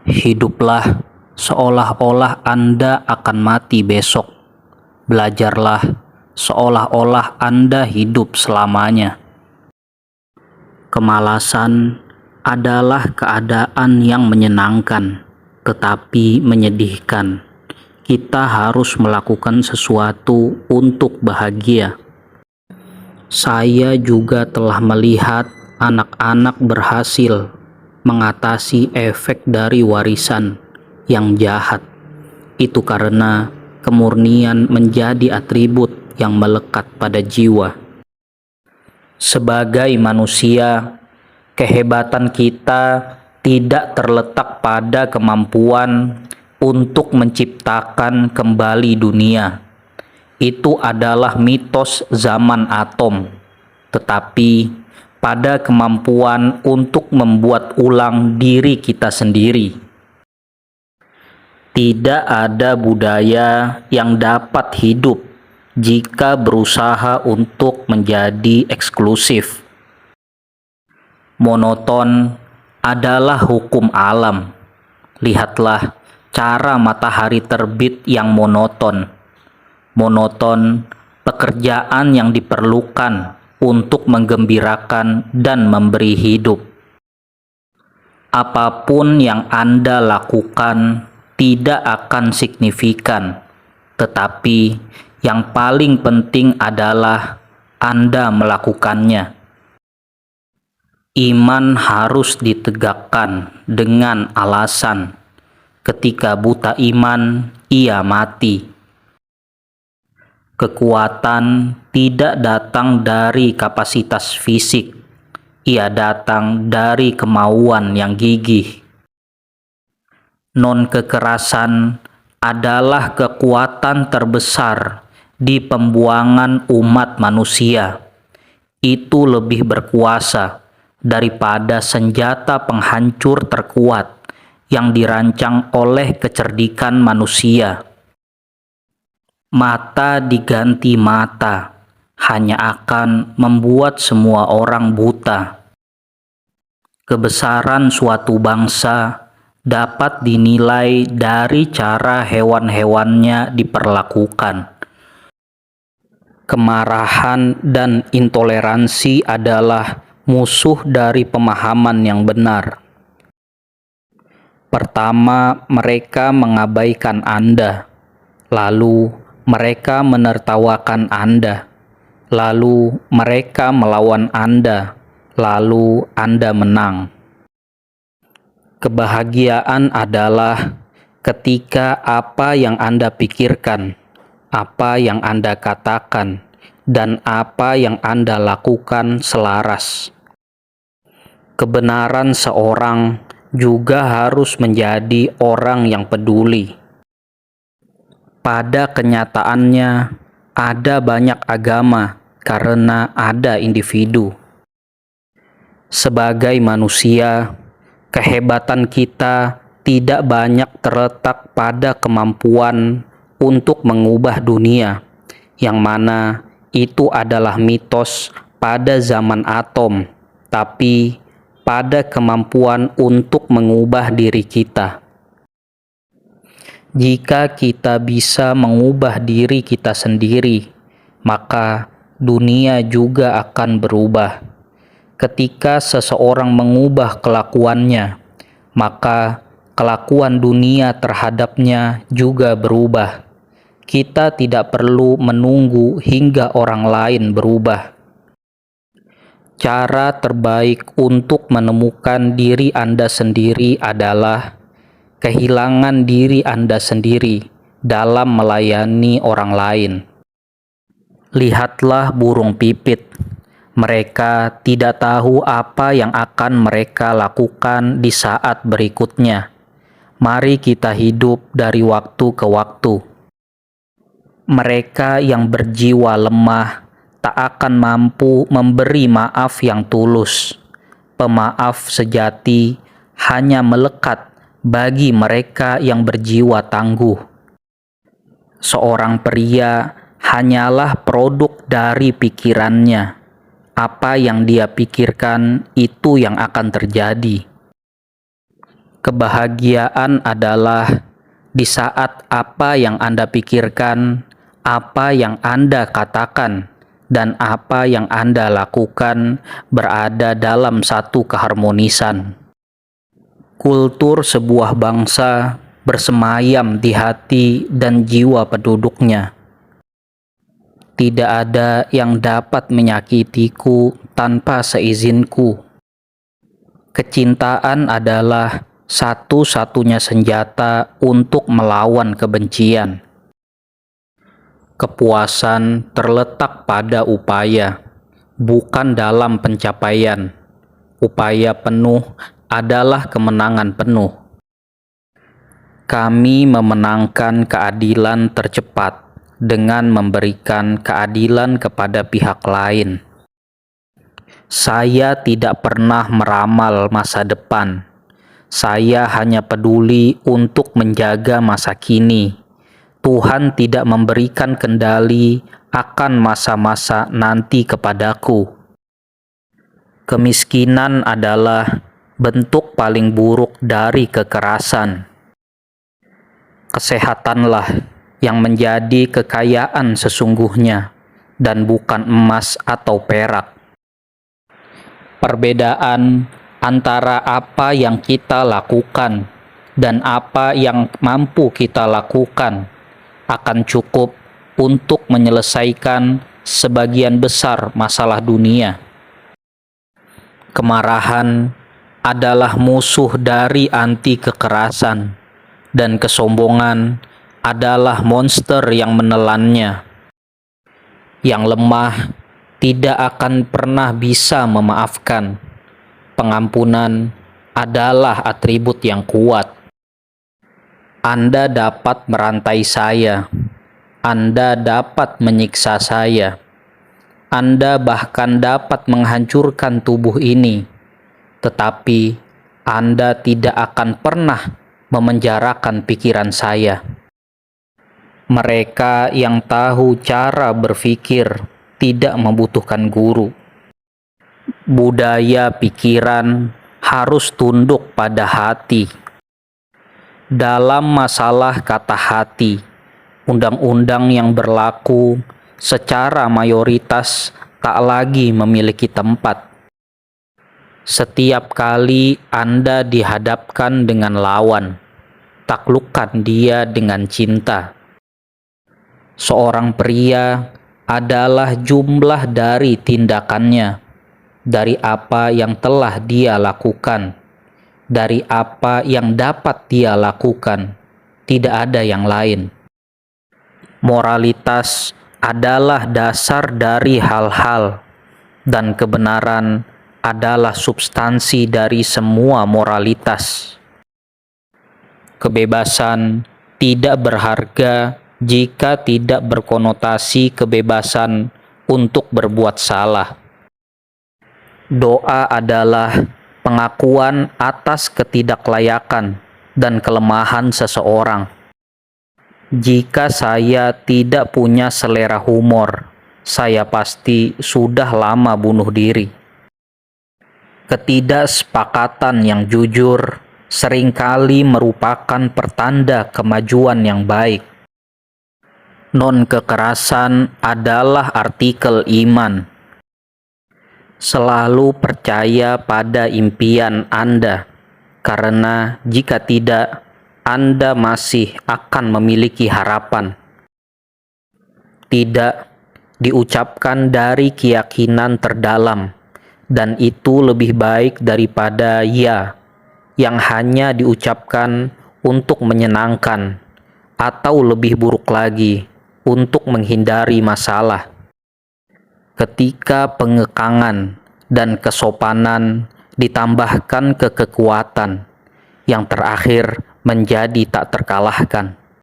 Hiduplah seolah-olah Anda akan mati besok. Belajarlah seolah-olah Anda hidup selamanya. Kemalasan adalah keadaan yang menyenangkan, tetapi menyedihkan. Kita harus melakukan sesuatu untuk bahagia. Saya juga telah melihat anak-anak berhasil mengatasi efek dari warisan yang jahat. Itu karena kemurnian menjadi atribut yang melekat pada jiwa. Sebagai manusia, kehebatan kita tidak terletak pada kemampuan untuk menciptakan kembali dunia. Itu adalah mitos zaman atom, tetapi pada kemampuan untuk membuat ulang diri kita sendiri. Tidak ada budaya yang dapat hidup jika berusaha untuk menjadi eksklusif. Monoton adalah hukum alam. Lihatlah cara matahari terbit yang monoton. Monoton pekerjaan yang diperlukan untuk menggembirakan dan memberi hidup. Apapun yang Anda lakukan tidak akan signifikan, tetapi yang paling penting adalah Anda melakukannya. Iman harus ditegakkan dengan alasan. Ketika buta iman, ia mati. Kekuatan tidak datang dari kapasitas fisik, ia datang dari kemauan yang gigih. Non-kekerasan adalah kekuatan terbesar di pembuangan umat manusia. Itu lebih berkuasa daripada senjata penghancur terkuat yang dirancang oleh kecerdikan manusia. Mata diganti mata hanya akan membuat semua orang buta. Kebesaran suatu bangsa dapat dinilai dari cara hewan-hewannya diperlakukan. Kemarahan dan intoleransi adalah musuh dari pemahaman yang benar. Pertama, mereka mengabaikan Anda, lalu mereka menertawakan Anda, lalu mereka melawan Anda, lalu Anda menang. Kebahagiaan adalah ketika apa yang Anda pikirkan, apa yang Anda katakan, dan apa yang Anda lakukan selaras. Kebenaran seorang juga harus menjadi orang yang peduli. Pada kenyataannya, ada banyak agama karena ada individu. Sebagai manusia, kehebatan kita tidak banyak terletak pada kemampuan untuk mengubah dunia, yang mana itu adalah mitos pada zaman atom, tapi pada kemampuan untuk mengubah diri kita. Jika kita bisa mengubah diri kita sendiri, maka dunia juga akan berubah. Ketika seseorang mengubah kelakuannya, maka kelakuan dunia terhadapnya juga berubah. Kita tidak perlu menunggu hingga orang lain berubah. Cara terbaik untuk menemukan diri Anda sendiri adalah kehilangan diri Anda sendiri dalam melayani orang lain. Lihatlah burung pipit. Mereka tidak tahu apa yang akan mereka lakukan di saat berikutnya. Mari kita hidup dari waktu ke waktu. Mereka yang berjiwa lemah tak akan mampu memberi maaf yang tulus. Pemaaf sejati hanya melekat bagi mereka yang berjiwa tangguh. Seorang pria hanyalah produk dari pikirannya. Apa yang dia pikirkan itu yang akan terjadi. Kebahagiaan adalah di saat apa yang Anda pikirkan, apa yang Anda katakan, dan apa yang Anda lakukan berada dalam satu keharmonisan. Kultur sebuah bangsa bersemayam di hati dan jiwa penduduknya. Tidak ada yang dapat menyakitiku tanpa seizinku. Kecintaan adalah satu-satunya senjata untuk melawan kebencian. Kepuasan terletak pada upaya, bukan dalam pencapaian. Upaya penuh adalah kemenangan penuh. Kami memenangkan keadilan tercepat dengan memberikan keadilan kepada pihak lain. Saya tidak pernah meramal masa depan. Saya hanya peduli untuk menjaga masa kini. Tuhan tidak memberikan kendali akan masa-masa nanti kepadaku. Kemiskinan adalah bentuk paling buruk dari kekerasan. Kesehatanlah yang menjadi kekayaan sesungguhnya, dan bukan emas atau perak. Perbedaan antara apa yang kita lakukan dan apa yang mampu kita lakukan akan cukup untuk menyelesaikan sebagian besar masalah dunia. Kemarahan adalah musuh dari anti kekerasan, dan kesombongan adalah monster yang menelannya. Yang lemah tidak akan pernah bisa memaafkan. Pengampunan adalah atribut yang kuat. Anda dapat merantai saya. Anda dapat menyiksa saya. Anda bahkan dapat menghancurkan tubuh ini, tetapi Anda tidak akan pernah memenjarakan pikiran saya. Mereka yang tahu cara berpikir tidak membutuhkan guru. Budaya pikiran harus tunduk pada hati. Dalam masalah kata hati, undang-undang yang berlaku secara mayoritas tak lagi memiliki tempat. Setiap kali Anda dihadapkan dengan lawan, taklukkan dia dengan cinta. Seorang pria adalah jumlah dari tindakannya, dari apa yang telah dia lakukan, dari apa yang dapat dia lakukan. Tidak ada yang lain. Moralitas adalah dasar dari hal-hal, dan kebenaran adalah substansi dari semua moralitas. Kebebasan tidak berharga jika tidak berkonotasi kebebasan untuk berbuat salah. Doa adalah pengakuan atas ketidaklayakan dan kelemahan seseorang. Jika saya tidak punya selera humor, saya pasti sudah lama bunuh diri. Ketidaksepakatan yang jujur seringkali merupakan pertanda kemajuan yang baik. Non-kekerasan adalah artikel iman. Selalu percaya pada impian Anda, karena jika tidak, Anda masih akan memiliki harapan. Tidak diucapkan dari keyakinan terdalam, dan itu lebih baik daripada ya, yang hanya diucapkan untuk menyenangkan, atau lebih buruk lagi, untuk menghindari masalah. Ketika pengekangan dan kesopanan ditambahkan ke kekuatan, yang terakhir menjadi tak terkalahkan.